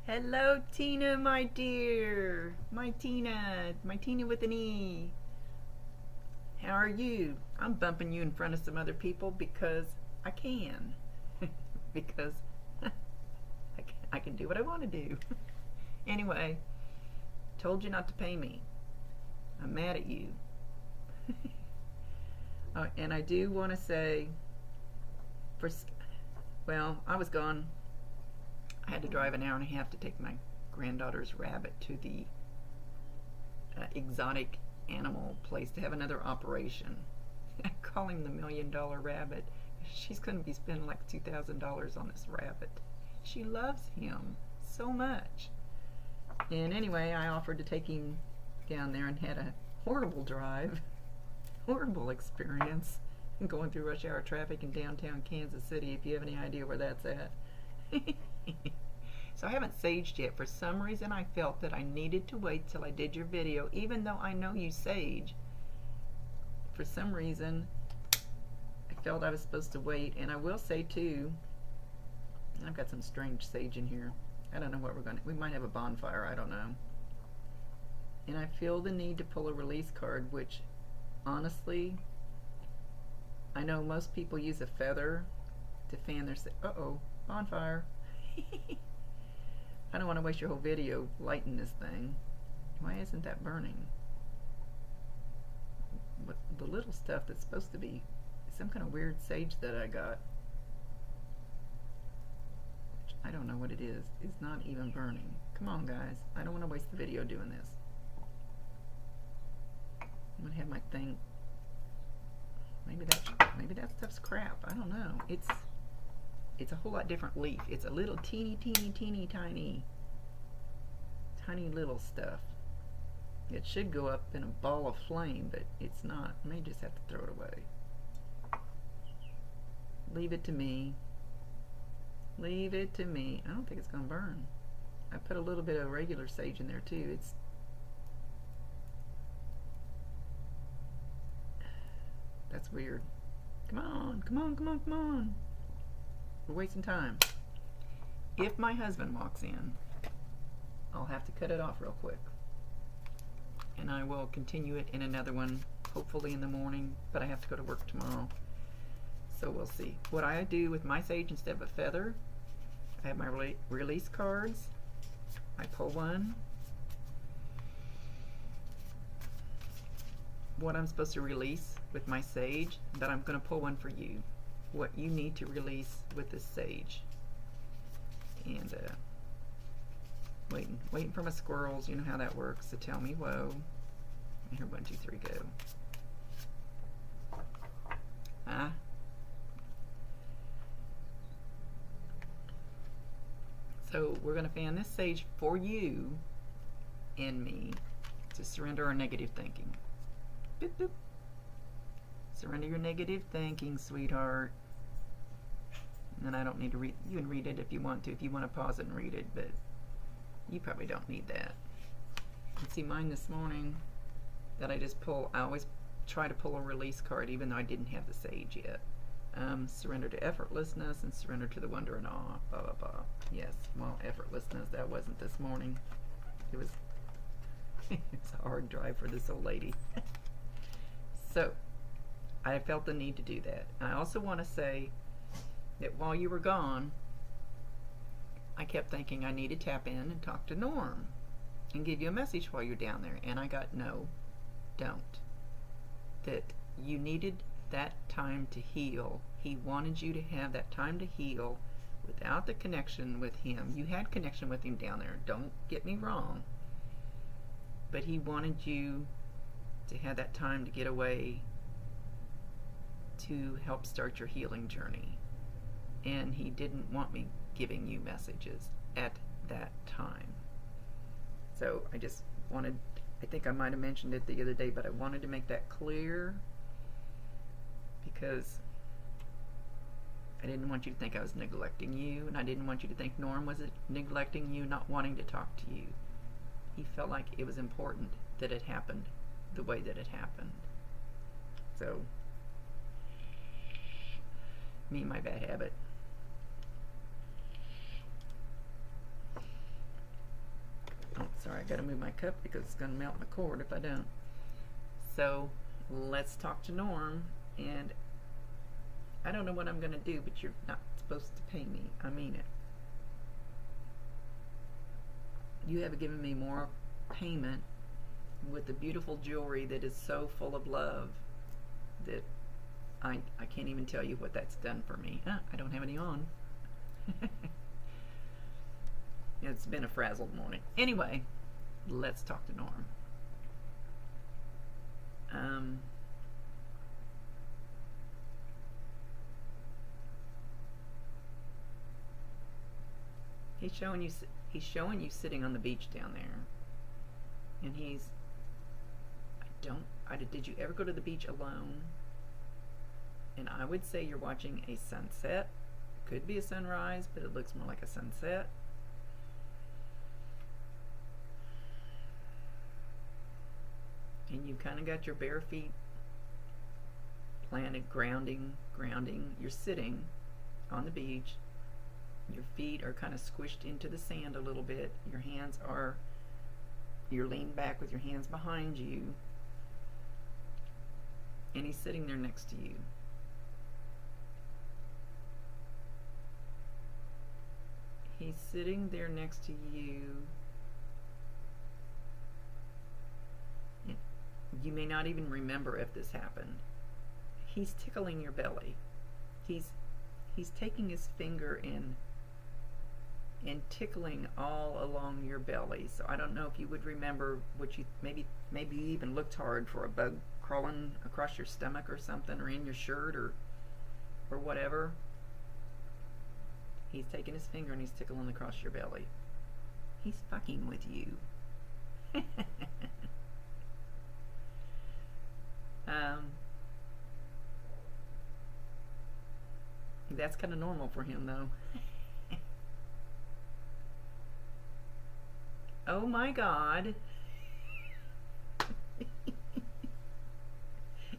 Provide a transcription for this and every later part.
Hello, Tina, my dear. My Tina with an E. How are you? I'm bumping you in front of some other people because I can. because I can do what I want to do. Anyway, told you not to pay me. I'm mad at you. And I do want to say, well, I was gone. I had to drive an hour and a half to take my granddaughter's rabbit to the exotic animal place to have another operation. I call him the $1,000,000 rabbit. She's going to be spending like $2,000 on this rabbit. She loves him so much. And anyway, I offered to take him down there and had a horrible drive, horrible experience going through rush hour traffic in downtown Kansas City, if you have any idea where that's at. So I haven't saged yet. For some reason I felt that I needed to wait till I did your video, even though I know you sage. For some reason I felt I was supposed to wait. And I will say too, I've got some strange sage in here. I don't know what we might have a bonfire, I don't know. And I feel the need to pull a release card, which honestly, I know most people use a feather to fan their uh-oh, bonfire. I don't want to waste your whole video lighting this thing. Why isn't that burning? What, the little stuff that's supposed to be some kind of weird sage that I got, which I don't know what it is not even burning. Come on, guys. I don't want to waste the video doing this. I'm going to have my thing. Maybe that stuff's crap. I don't know. It's a whole lot different leaf. It's a little teeny tiny little stuff. It should go up in a ball of flame, but it's not. I may just have to throw it away. Leave it to me. Leave it to me. I don't think it's going to burn. I put a little bit of regular sage in there too. That's weird. Come on. We're wasting time. If my husband walks in, I'll have to cut it off real quick. And I will continue it in another one, hopefully in the morning, but I have to go to work tomorrow. So we'll see. What I do with my sage instead of a feather, I have my release cards. I pull one. What I'm supposed to release with my sage, but I'm going to pull one for you. What you need to release with this sage. And waiting for my squirrels. You know how that works. So tell me whoa. Here, 1, 2, 3, go. So we're going to fan this sage for you and me to surrender our negative thinking. Boop, boop. Surrender your negative thinking, sweetheart. And I don't need to read. You can read it if you want to. If you want to pause it and read it, but you probably don't need that. You see mine this morning that I just pull. I always try to pull a release card, even though I didn't have the sage yet. Surrender to effortlessness and surrender to the wonder and awe. Blah blah blah. Yes, well, effortlessness. That wasn't this morning. It was. It's a hard drive for this old lady. So, I felt the need to do that. I also want to say that while you were gone, I kept thinking I need to tap in and talk to Norm and give you a message while you're down there. And I got no, don't. That you needed that time to heal. He wanted you to have that time to heal without the connection with him. You had connection with him down there. Don't get me wrong. But he wanted you to have that time to get away to help start your healing journey. And he didn't want me giving you messages at that time. So I just wanted, I think I might have mentioned it the other day, but I wanted to make that clear because I didn't want you to think I was neglecting you, and I didn't want you to think Norm was neglecting you, not wanting to talk to you. He felt like it was important that it happened the way that it happened. So, me and my bad habit. Sorry, I gotta move my cup because it's gonna melt my cord if I don't. So let's talk to Norm, and I don't know what I'm gonna do, but you're not supposed to pay me. I mean it. You have given me more payment with the beautiful jewelry that is so full of love that I can't even tell you what that's done for me. I don't have any on. It's been a frazzled morning. Anyway, let's talk to Norm. He's showing you sitting on the beach down there, and did you ever go to the beach alone? And I would say you're watching a sunset. Could be a sunrise, but it looks more like a sunset. And you kind of got your bare feet planted, grounding. You're sitting on the beach. Your feet are kind of squished into the sand a little bit. You're leaned back with your hands behind you. And he's sitting there next to you. He's sitting there next to you. You may not even remember if this happened. He's tickling your belly. He's taking his finger and tickling all along your belly. So I don't know if you would remember what you maybe you even looked hard for a bug crawling across your stomach or something, or in your shirt or whatever. He's taking his finger and he's tickling across your belly. He's fucking with you. That's kind of normal for him, though. Oh my God.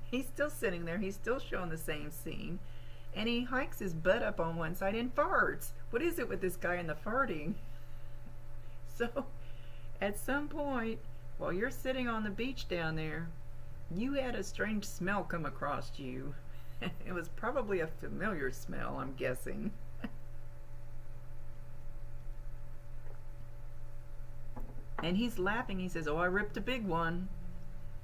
He's still sitting there. He's still showing the same scene. And he hikes his butt up on one side and farts. What is it with this guy and the farting? So, at some point, while you're sitting on the beach down there, you had a strange smell come across you. It was probably a familiar smell, I'm guessing. And he's laughing. He says, "Oh, I ripped a big one."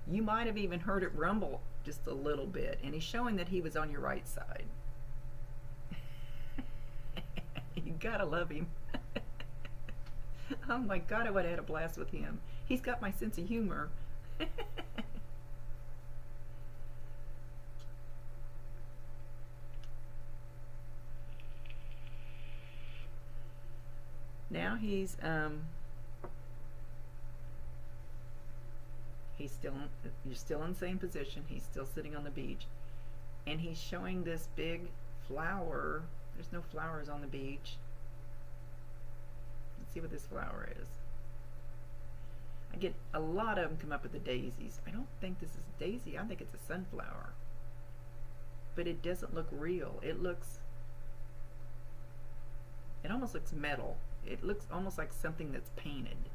You might have even heard it rumble just a little bit. And he's showing that he was on your right side. You gotta love him. Oh my God, I would have had a blast with him. He's got my sense of humor. Now you're still in the same position. He's still sitting on the beach, and he's showing this big flower. There's no flowers on the beach. Let's see what this flower is. I get a lot of them come up with the daisies. I don't think this is a daisy. I think it's a sunflower. But it doesn't look real. It almost looks metal. It looks almost like something that's painted.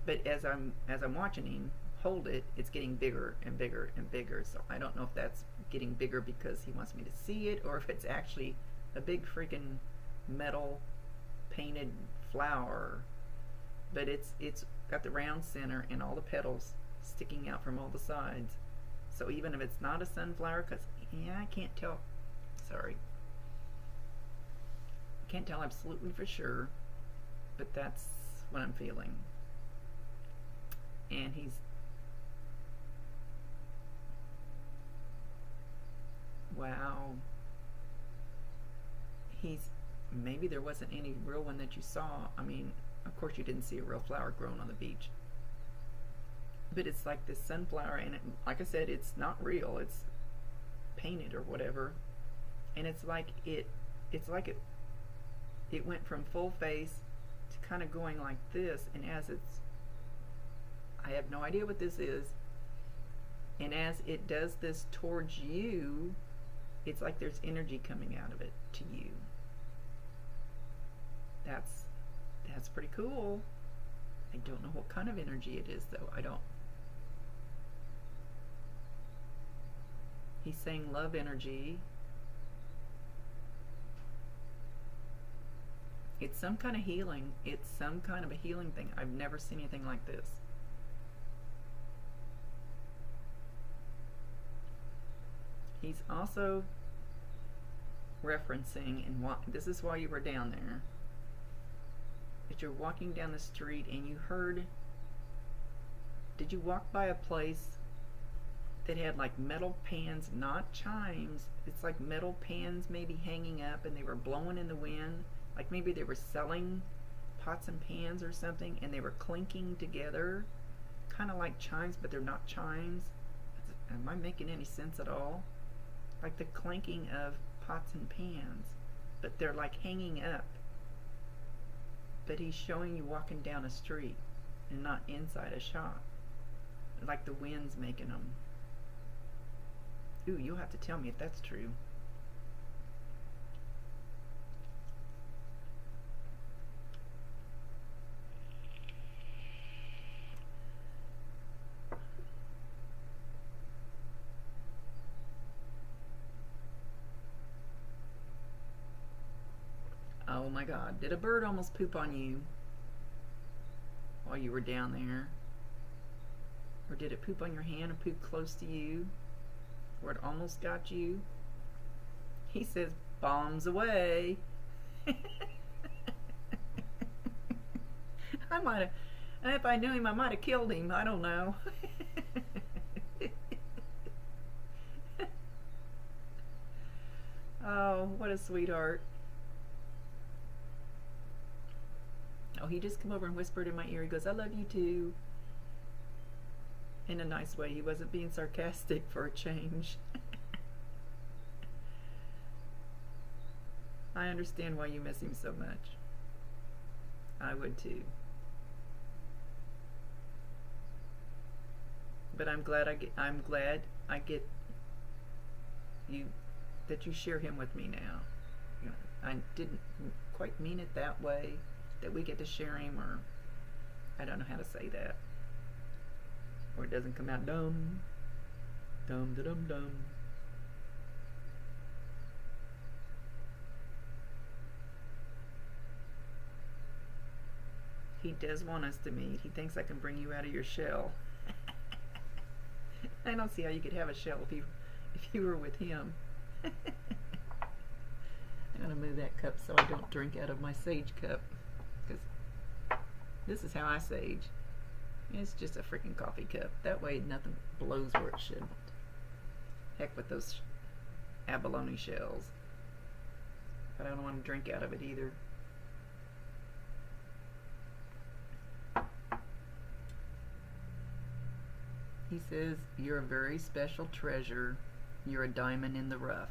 But as I'm watching him hold it, it's getting bigger and bigger and bigger. So I don't know if that's getting bigger because he wants me to see it, or if it's actually a big freaking metal painted flower. But it's got the round center and all the petals sticking out from all the sides. So even if it's not a sunflower, because I can't tell. Sorry. Can't tell absolutely for sure, but that's what I'm feeling. And wow. Maybe there wasn't any real one that you saw. I mean, of course you didn't see a real flower growing on the beach. But it's like this sunflower, and like I said, it's not real. It's painted or whatever. And it's like it went from full face to kind of going like this, and I have no idea what this is, and as it does this towards you, it's like there's energy coming out of it to you. That's pretty cool. I don't know what kind of energy it is, though. I don't. He's saying love energy. It's some kind of healing. It's some kind of a healing thing. I've never seen anything like this. He's also referencing, and this is why you were down there, that you're walking down the street and you heard, did you walk by a place that had like metal pans, not chimes, it's like metal pans maybe hanging up and they were blowing in the wind, like maybe they were selling pots and pans or something and they were clinking together, kind of like chimes, but they're not chimes. Am I making any sense at all? Like the clanking of pots and pans, but they're like hanging up. But he's showing you walking down a street and not inside a shop, like the wind's making them. Ooh, you'll have to tell me if that's true. Oh my God, did a bird almost poop on you while you were down there? Or did it poop on your hand or poop close to you? Or it almost got you? He says, bombs away. I might have, if I knew him, I might have killed him. I don't know. Oh, what a sweetheart. Oh, he just came over and whispered in my ear. He goes, I love you too. In a nice way. He wasn't being sarcastic for a change. I understand why you miss him so much. I would too. But I'm glad I get you, that you share him with me now. You know, I didn't quite mean it that way, that we get to share him, or I don't know how to say that, or it doesn't come out dumb da dum dum. He does want us to meet. He thinks I can bring you out of your shell. I don't see how you could have a shell if you were with him. I'm gonna move that cup so I don't drink out of my sage cup, because this is how I sage. It's just a freaking coffee cup. That way nothing blows where it shouldn't. Heck with those abalone shells. But I don't want to drink out of it either. He says, you're a very special treasure. You're a diamond in the rough.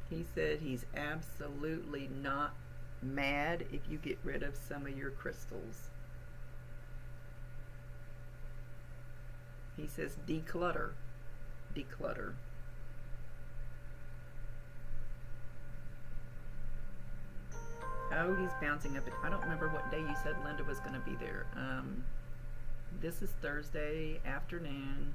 He said he's absolutely not mad if you get rid of some of your crystals. He says declutter. Declutter. Oh, he's bouncing up. I don't remember what day you said Linda was going to be there. This is Thursday afternoon.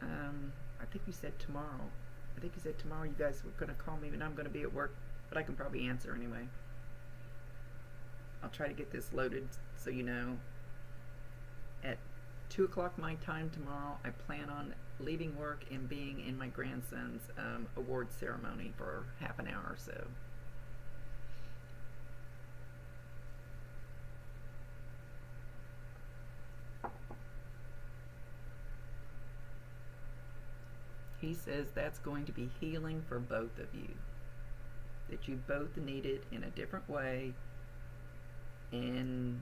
I think you said tomorrow. I think you said tomorrow you guys were going to call me, and I'm going to be at work, but I can probably answer anyway. I'll try to get this loaded so you know. At 2 o'clock my time tomorrow, I plan on leaving work and being in my grandson's award ceremony for half an hour or so. He says that's going to be healing for both of you. That you both need it in a different way, and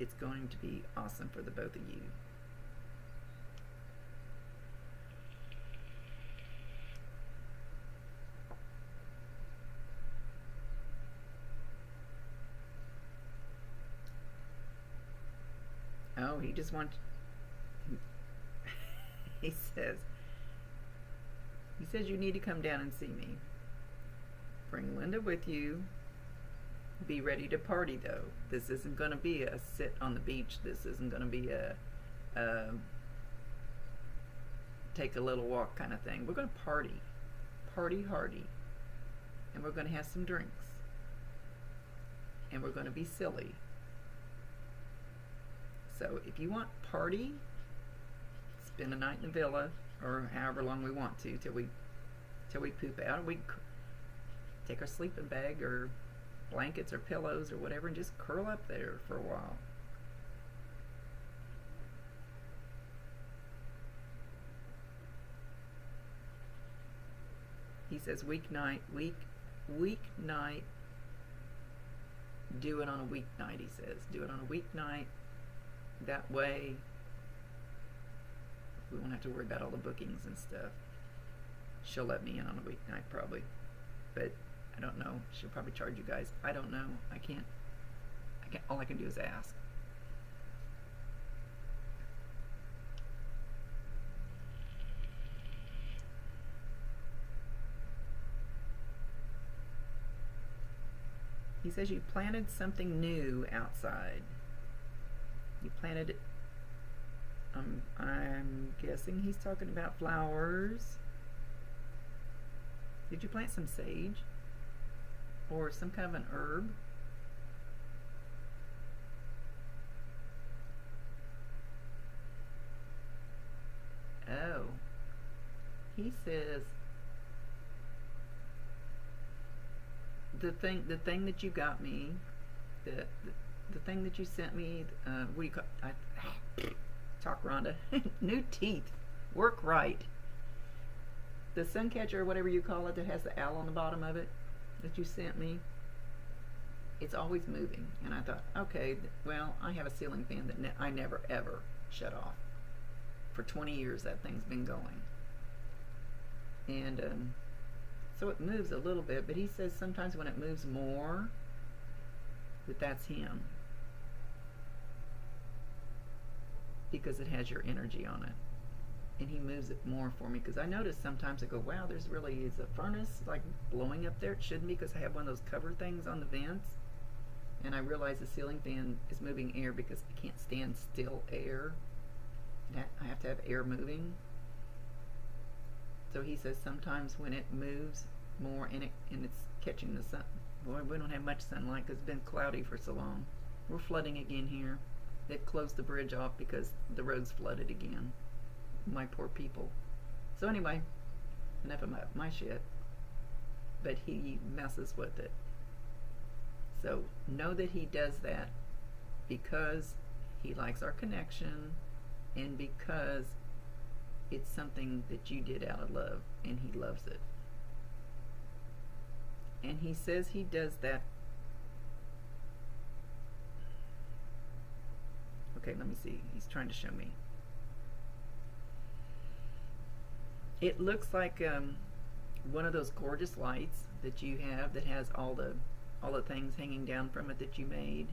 it's going to be awesome for the both of you. Oh, he just wants, he says you need to come down and see me. Bring Linda with you. Be ready to party, though. This isn't going to be a sit on the beach. This isn't going to be a take a little walk kind of thing. We're going to party. Party hardy. And we're going to have some drinks. And we're going to be silly. So if you want party, spend a night in the villa, or however long we want to, till we poop out. We take our sleeping bag or blankets or pillows or whatever and just curl up there for a while. He says weeknight, do it on a weeknight, he says. Do it on a weeknight. That way we won't have to worry about all the bookings and stuff. She'll let me in on a weeknight probably. But I don't know. She'll probably charge you guys. I don't know. I can't. All I can do is ask. He says you planted something new outside. You planted it. I'm guessing he's talking about flowers. Did you plant some sage? Or some kind of an herb? Oh. He says the thing that you got me, the thing that you sent me, what do you call talk, Rhonda. New teeth. Work right. The sun catcher, or whatever you call it, that has the owl on the bottom of it, that you sent me, it's always moving. And I thought, okay, well, I have a ceiling fan that I never ever shut off. For 20 years that thing's been going. And so it moves a little bit, but he says sometimes when it moves more, that's him. Because it has your energy on it. And he moves it more for me, because I notice sometimes I go, wow, there's really is a furnace like blowing up there. It shouldn't be, because I have one of those cover things on the vents, and I realize the ceiling fan is moving air because I can't stand still air. I have to have air moving. So he says sometimes when it moves more and it's catching the sun. Boy, we don't have much sunlight because it's been cloudy for so long. We're flooding again here. They closed the bridge off because the road's flooded again. My poor people. So anyway, enough of my shit. But he messes with it. So know that he does that because he likes our connection and because it's something that you did out of love, and he loves it. And he says he does that. Okay, let me see. He's trying to show me. It looks like one of those gorgeous lights that you have that has all the things hanging down from it that you made.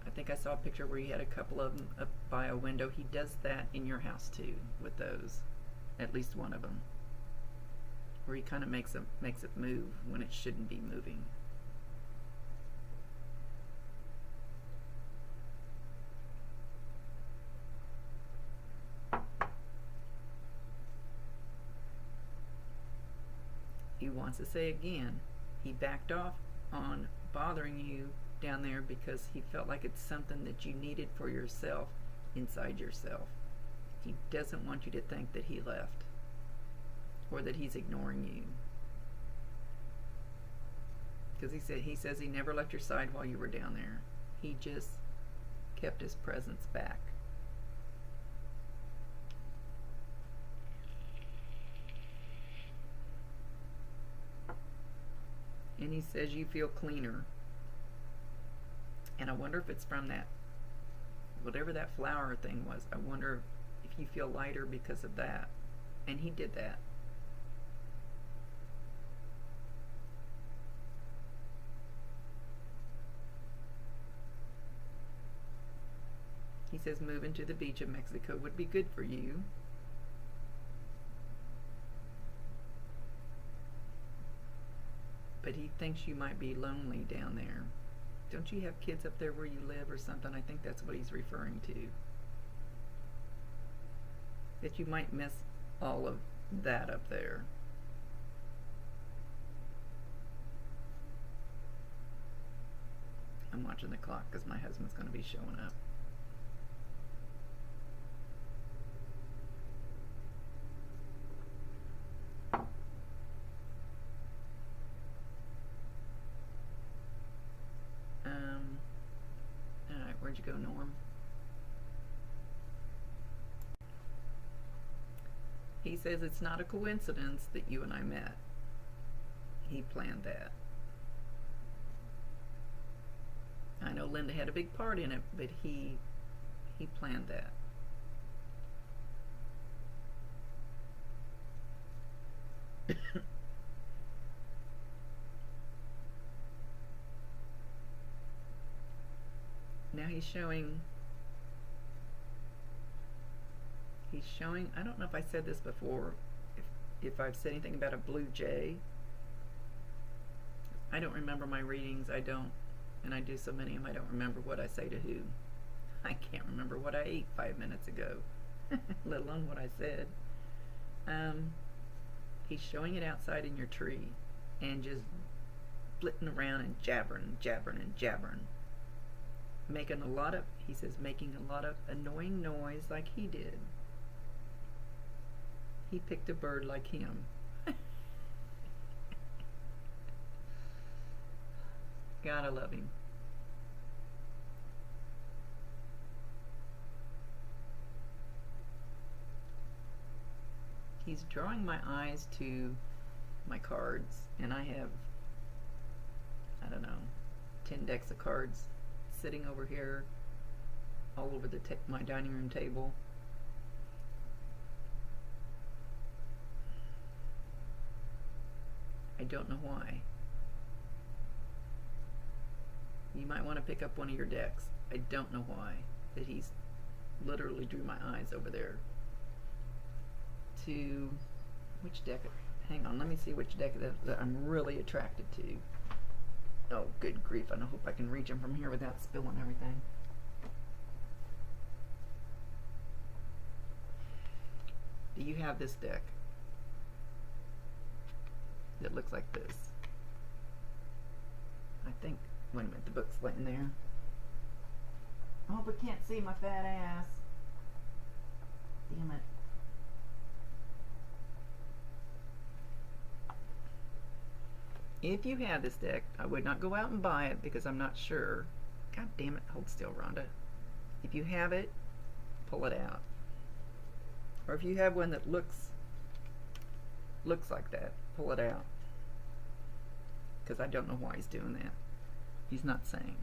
I think I saw a picture where he had a couple of them up by a window. He does that in your house too with those, at least one of them, where he kind of makes it move when it shouldn't be moving. He wants to say again, he backed off on bothering you down there because he felt like it's something that you needed for yourself inside yourself. He doesn't want you to think that he left or that he's ignoring you. Because he says he never left your side while you were down there. He just kept his presence back. And he says you feel cleaner. And I wonder if it's from that, whatever that flower thing was. I wonder if you feel lighter because of that. And he did that. He says moving to the beach of Mexico would be good for you. but he thinks you might be lonely down there. Don't you have kids up there where you live or something? I think that's what he's referring to. That you might miss all of that up there. I'm watching the clock because my husband's going to be showing up. Alright, where'd you go, Norm? He says it's not a coincidence that you and I met. He planned that. I know Linda had a big part in it, but he planned that. Now he's showing, I don't know if I said this before, if I've said anything about a blue jay. I don't remember my readings, I don't, and I do so many of them I don't remember what I say to who. I can't remember what I ate 5 minutes ago, let alone what I said. He's showing it outside in your tree and just flitting around and jabbering and jabbering and jabbering. Making a lot of, he says, making a lot of annoying noise like he did. He picked a bird like him. Gotta love him. He's drawing my eyes to my cards, and I have, I don't know, 10 decks of cards sitting over here all over the my dining room table. I don't know why. You might want to pick up one of your decks. I don't know why, that he's literally drew my eyes over there to which deck. Hang on, let me see which deck that I'm really attracted to. Oh, good grief, I hope I can reach him from here without spilling everything. Do you have this deck that looks like this? I think, wait a minute, the book's laying there. I hope I can't see my fat ass. Damn it. If you have this deck, I would not go out and buy it because I'm not sure. God damn it, hold still, Rhonda. If you have it, pull it out. Or if you have one that looks like that, pull it out. Because I don't know why he's doing that. He's not saying.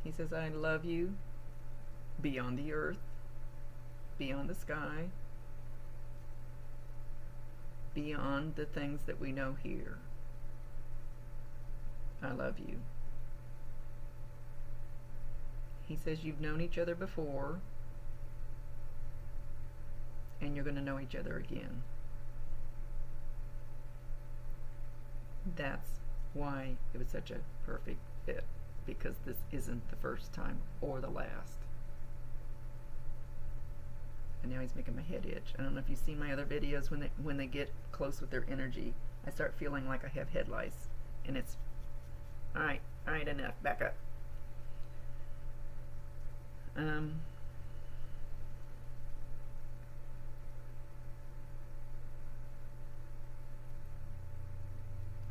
He says, I love you beyond the earth, beyond the sky, beyond the things that we know here. I love you. He says you've known each other before, and you're going to know each other again. That's why it was such a perfect fit. Because this isn't the first time or the last. And now he's making my head itch. I don't know if you've seen my other videos, when they get close with their energy, I start feeling like I have head lice. And it's, alright, enough, back up.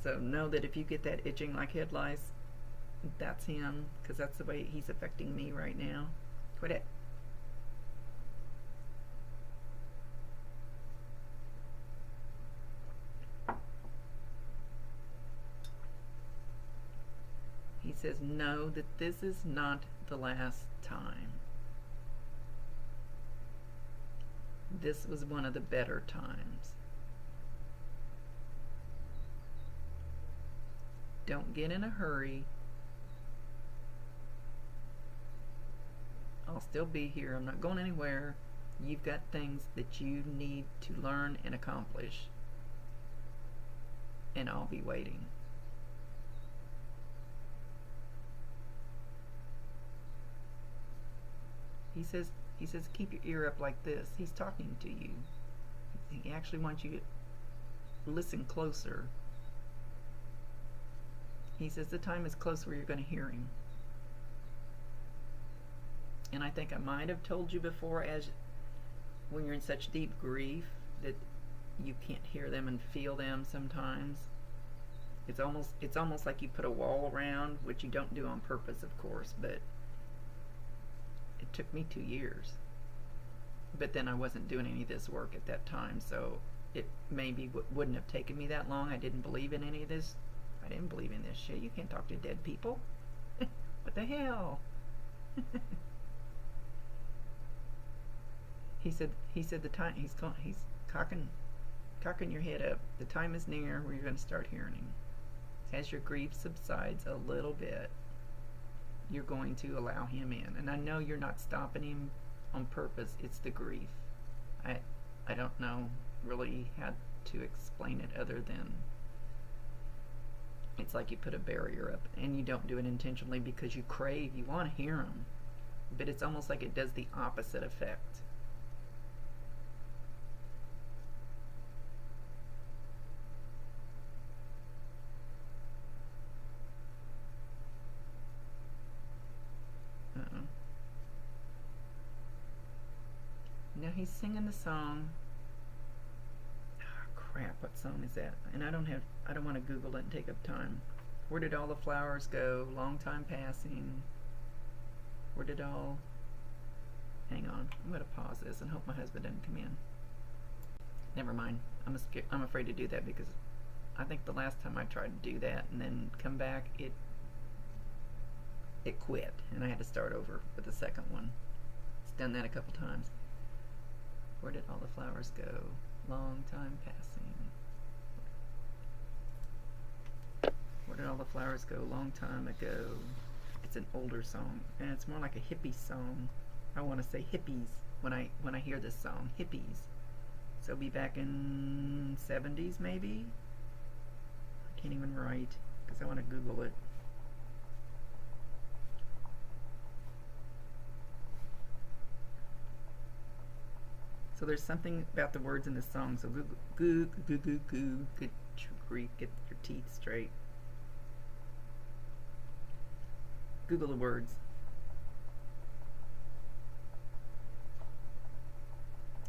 So know that if you get that itching like head lice, that's him, because that's the way he's affecting me right now. Quit it. He says, know that this is not the last time. This was one of the better times. Don't get in a hurry. I'll still be here. I'm not going anywhere. You've got things that you need to learn and accomplish, and I'll be waiting. He says, keep your ear up like this. He's talking to you. He actually wants you to listen closer. He says the time is close where you're going to hear him. And I think I might have told you before, as when you're in such deep grief that you can't hear them and feel them sometimes. It's almost like you put a wall around, which you don't do on purpose, of course, but it took me 2 years. But then I wasn't doing any of this work at that time, so it maybe wouldn't have taken me that long. I didn't believe in any of this. I didn't believe in this shit. You can't talk to dead people. What the hell? He said the time, he's cocking your head up. The time is near where you're going to start hearing him. As your grief subsides a little bit, you're going to allow him in. And I know you're not stopping him on purpose. It's the grief. I don't know really how to explain it other than it's like you put a barrier up, and you don't do it intentionally because you want to hear him, but it's almost like it does the opposite effect. Now he's singing the song. Oh, crap, what song is that? And I don't want to Google it and take up time. Where did all the flowers go? Long time passing. Where did all... Hang on, I'm going to pause this and hope my husband doesn't come in. Never mind. I'm afraid to do that because I think the last time I tried to do that and then come back, it quit, and I had to start over with the second one. It's done that a couple times. Where did all the flowers go? Long time passing. Where did all the flowers go? Long time ago. It's an older song, and it's more like a hippie song. I want to say hippies when I hear this song. Hippies. So it'll be back in 70s maybe? I can't even write because I want to Google it. So there's something about the words in this song. So goo, get your grief, get your teeth straight. Google the words.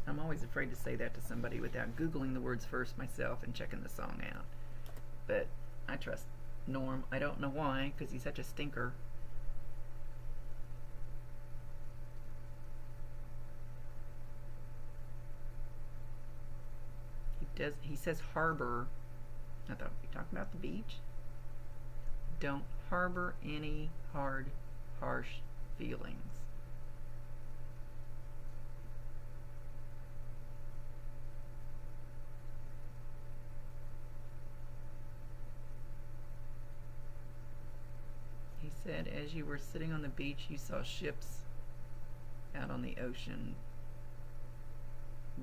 I'm always afraid to say that to somebody without Googling the words first myself and checking the song out. But I trust Norm. I don't know why, because he's such a stinker. He says harbor. I thought we talked about the beach. Don't harbor any hard, harsh feelings. He said as you were sitting on the beach, you saw ships out on the ocean,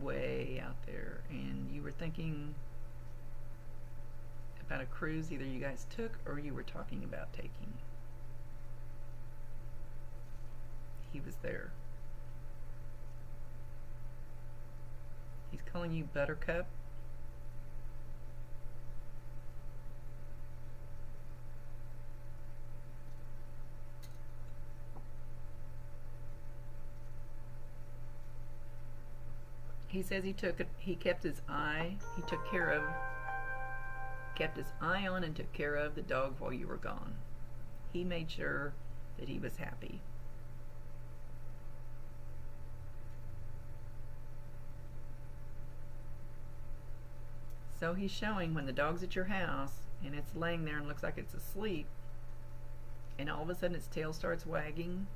way out there, and you were thinking about a cruise either you guys took or you were talking about taking. He was there. He's calling you Buttercup. He says he kept his eye on and took care of the dog while you were gone. He made sure that he was happy. So he's showing when the dog's at your house and it's laying there and looks like it's asleep, and all of a sudden its tail starts wagging,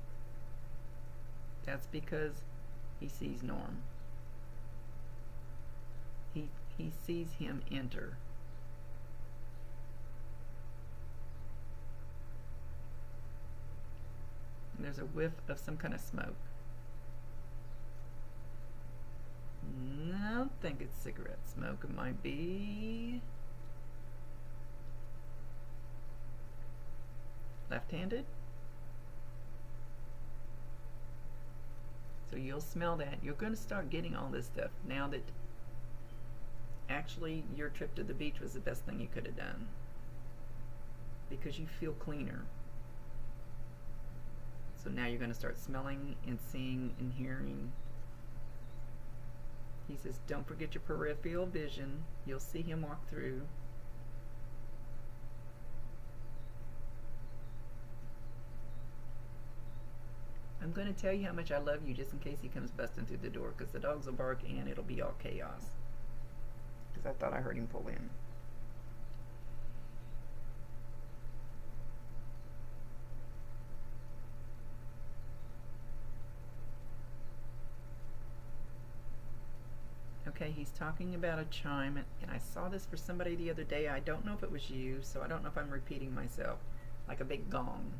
that's because he sees Norm. He sees him enter. And there's a whiff of some kind of smoke. think it's cigarette smoke. It might be left-handed. So you'll smell that. You're going to start getting all this stuff now that actually your trip to the beach was the best thing you could have done, because you feel cleaner. So now you're going to start smelling and seeing and hearing. He says, don't forget your peripheral vision. You'll see him walk through. I'm going to tell you how much I love you just in case he comes busting through the door, because the dogs will bark and it'll be all chaos. Because I thought I heard him pull in. Okay, he's talking about a chime, and I saw this for somebody the other day. I don't know if it was you, so I don't know if I'm repeating myself. Like a big gong.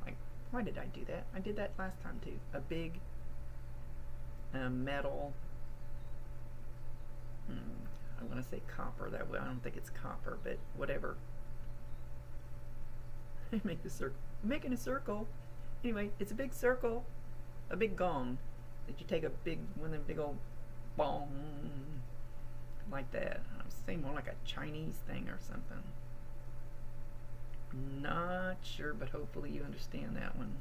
Like, why did I do that? I did that last time too. A big metal, I want to say copper. That way, I don't think it's copper, but whatever. Make the circle. Making a circle. Anyway, it's a big circle, a big gong that you take a big one of them big old bong like that. I was saying more like a Chinese thing or something. Not sure, but hopefully you understand that one.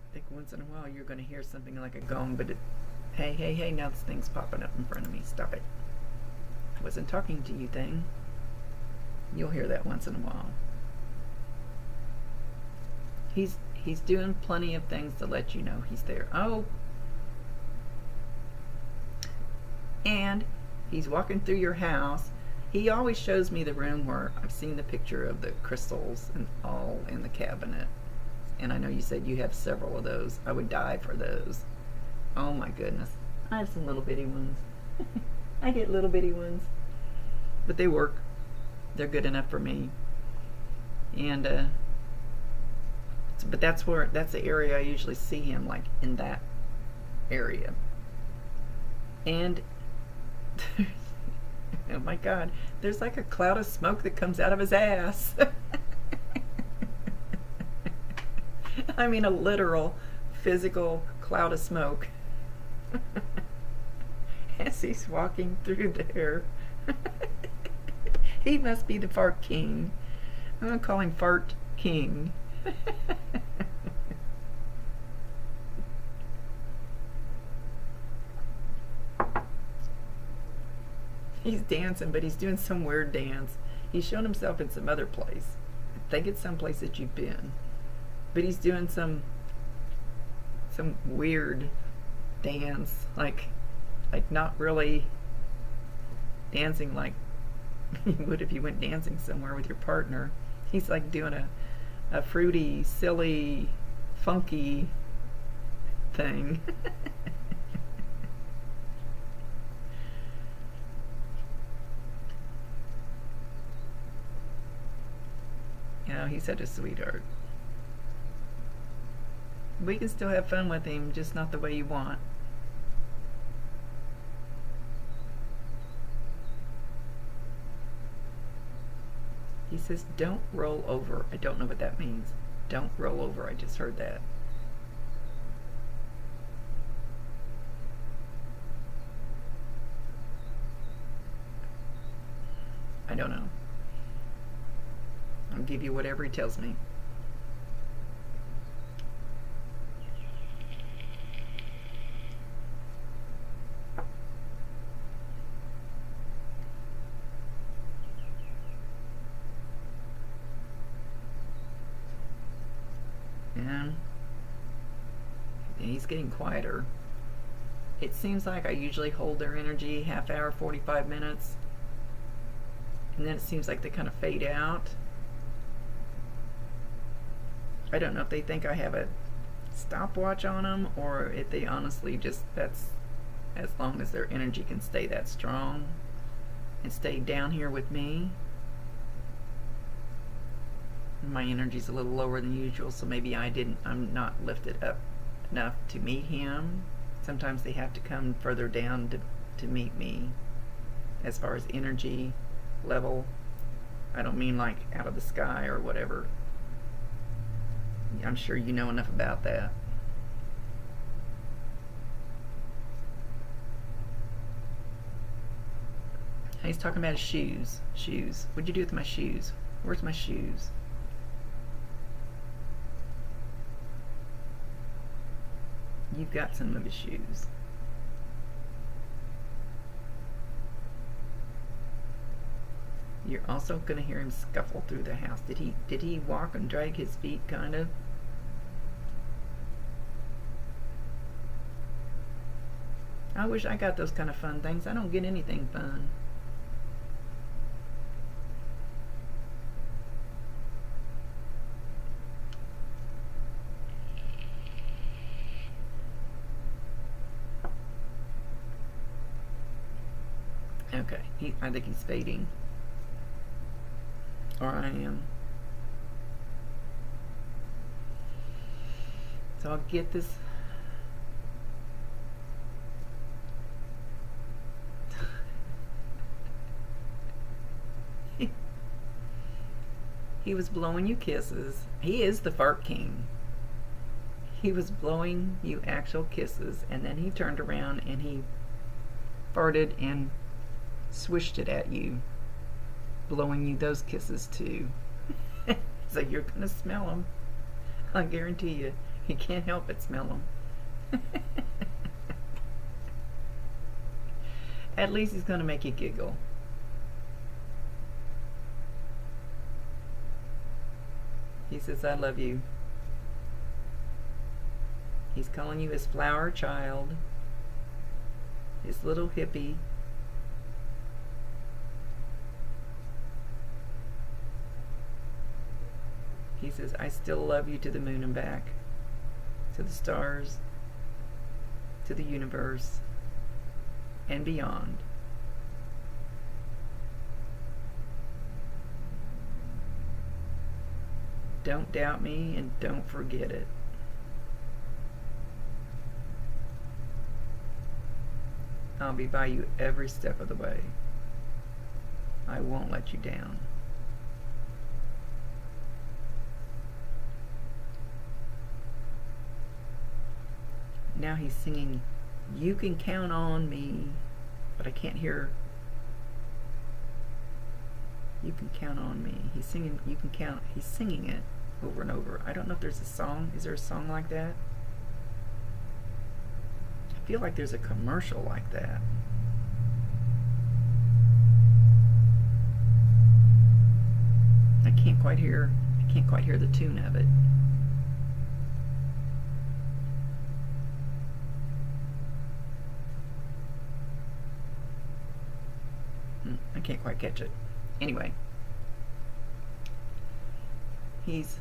I think once in a while you're going to hear something like a gong, but hey, now this thing's popping up in front of me. Stop it. I wasn't talking to you, thing. You'll hear that once in a while. He's doing plenty of things to let you know he's there. Oh, and he's walking through your house. He always shows me the room where I've seen the picture of the crystals and all in the cabinet. And I know you said you have several of those. I would die for those. Oh my goodness. I have some little bitty ones. I get little bitty ones. But they work. They're good enough for me. And but that's the area I usually see him, like in that area. And oh my God, there's like a cloud of smoke that comes out of his ass. I mean, a literal, physical cloud of smoke as he's walking through there. He must be the fart king. I'm gonna call him Fart King. He's dancing, but he's doing some weird dance. He's shown himself in some other place. I think it's some place that you've been. But he's doing some weird dance, like not really dancing like you would if you went dancing somewhere with your partner. He's like doing a fruity, silly, funky thing. You know, he's such a sweetheart. We can still have fun with him, just not the way you want. He says, don't roll over. I don't know what that means. Don't roll over. I just heard that. I don't know. I'll give you whatever he tells me. And he's getting quieter. It seems like I usually hold their energy half hour, 45 minutes. And then it seems like they kind of fade out. I don't know if they think I have a stopwatch on them, or if they honestly just, that's as long as their energy can stay that strong and stay down here with me. My energy's a little lower than usual, so maybe I'm not lifted up enough to meet him. Sometimes they have to come further down to meet me as far as energy level. I don't mean like out of the sky or whatever. I'm sure you know enough about that. He's talking about his shoes. Shoes. What'd you do with my shoes? Where's my shoes? You've got some of his shoes. You're also going to hear him scuffle through the house. Did he walk and drag his feet, kind of? I wish I got those kind of fun things. I don't get anything fun. Okay, I think he's fading. Or I am. So I'll get this. He was blowing you kisses. He is the fart king. He was blowing you actual kisses, and then he turned around and he farted and swished it at you, blowing you those kisses too. So you're gonna smell them. I guarantee you. You can't help but smell them. At least he's gonna make you giggle. He says, I love you. He's calling you his flower child, his little hippie. He says, I still love you to the moon and back, to the stars, to the universe, and beyond. Don't doubt me and don't forget it. I'll be by you every step of the way. I won't let you down. Now he's singing, you can count on me, but I can't hear. You can count on me. He's singing, you can count. He's singing it over and over. I don't know if there's a song. Is there a song like that? I feel like there's a commercial like that. I can't quite hear the tune of it. I can't quite catch it. Anyway, he's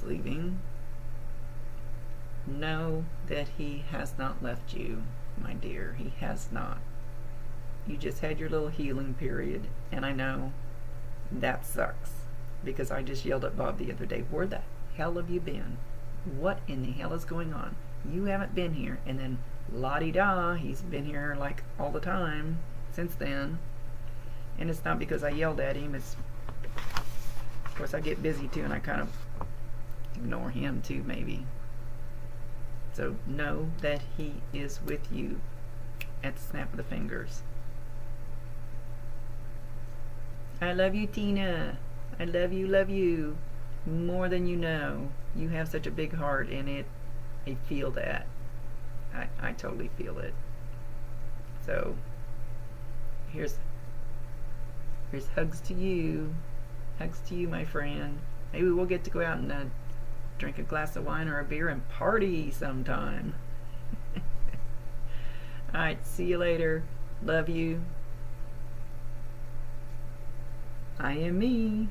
leaving. Know that he has not left you, my dear. He has not. You just had your little healing period, and I know that sucks, because I just yelled at Bob the other day, where the hell have you been? What in the hell is going on? You haven't been here. And then la-di-da, he's been here like all the time since then. And it's not because I yelled at him. It's, of course, I get busy too, and I kind of ignore him too, maybe. So know that he is with you at the snap of the fingers. I love you, Tena. I love you more than you know. You have such a big heart, and I feel that. I totally feel it. So here's hugs to you. Hugs to you, my friend. Maybe we'll get to go out and drink a glass of wine or a beer and party sometime. Alright, see you later. Love you. I am me.